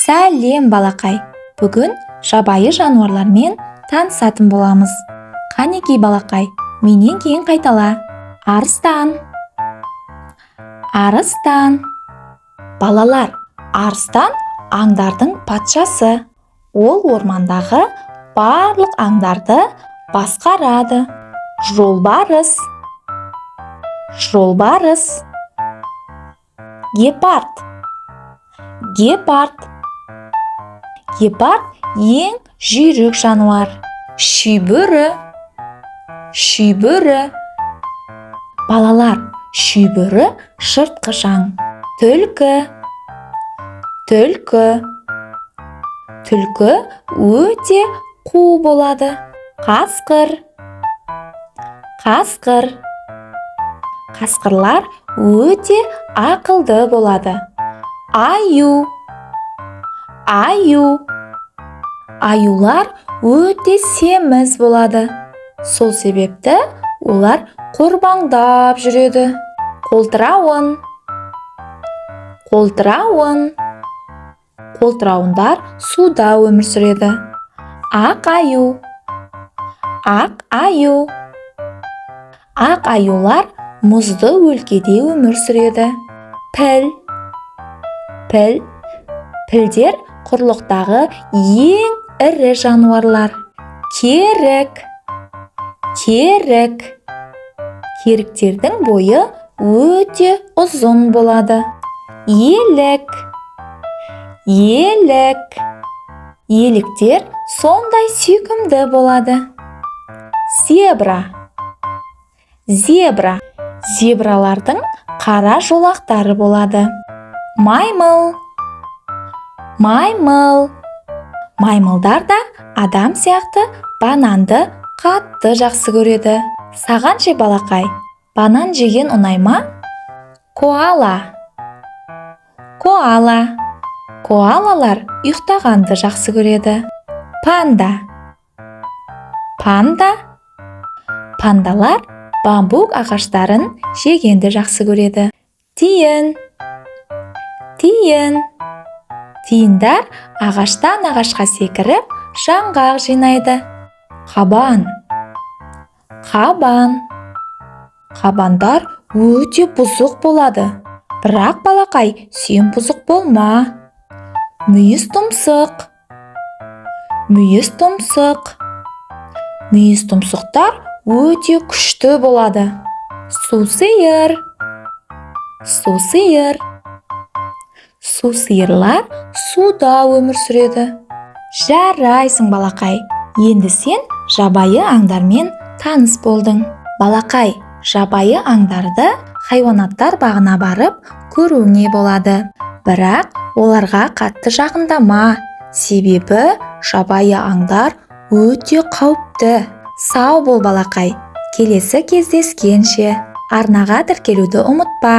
Сәлем балақай. Бүгін жабайы жануарлармен танысатын боламыз. Қанекей балақай, менен кейін қайтала. Арыстан. Арыстан. Балалар, арыстан аңдардың патшасы. Ол ормандағы барлық аңдарды басқарады. Жолбарыс. Жолбарыс. Гепард. Гепард. Гепард ең жүйрік жануар. Шүйбөрі. Шүйбөрі. Балалар, шүйбөрі жыртқыш аң. Түлкі. Түлкі. Түлкі өте қу болады. Қасқыр. Қасқыр. Қасқырлар өте ақылды болады. Аю. Аю. Аюлар өте семіз болады. Сол себепті олар қорбаңдап жүреді. Қолтырауын. Қолтырауын. Қолтырауындар суда өмір сүреді. Ақ аю. Ақ аю. Ақ аюлар мұзды өлкеде өмір сүреді. Піл. Піл. Пілдер құрлықтағы ең ірі жануарлар. Керік. Керік. Керіктердің бойы өте ұзын болады. Елік. Елік. Еліктер сондай сүйкімді болады. Зебра. Зебра. Зебралардың қара жолақтары болады. Маймыл. Маймыл. Маймылдар да адам сияқты бананды қатты жақсы көреді. Саған ше балақай, банан жеген ұнай ма? Коала. Коала. Коалалар ұйықтағанды жақсы көреді. Панда. Панда. Пандалар бамбук ағаштарын жегенді жақсы көреді. Тиін. Тиін. Тиіндар ағаштан ағашқа секіріп, жаңғақ жинайды. Қабан. Қабан. Қабандар өте бұзық болады. Бірақ балақай, сен бұзық болма. Мүйіз тұмсық. Мүйіз тұмсық. Мүйіз тұмсықтар өте күшті болады. Су сиыр. Су сиыр. Су сиырлар суда өмір сүреді. Жарайсың балақай. Енді сен жабайы аңдармен таныс болдың. Балақай, жабайы аңдарды хайуанаттар бағына барып көруіңе болады. Бірақ оларға қатты жақындама. Себебі жабайы аңдар өте қауіпті. Сау бол балақай. Келесі кездескенше. Арнаға тіркелуді ұмытпа.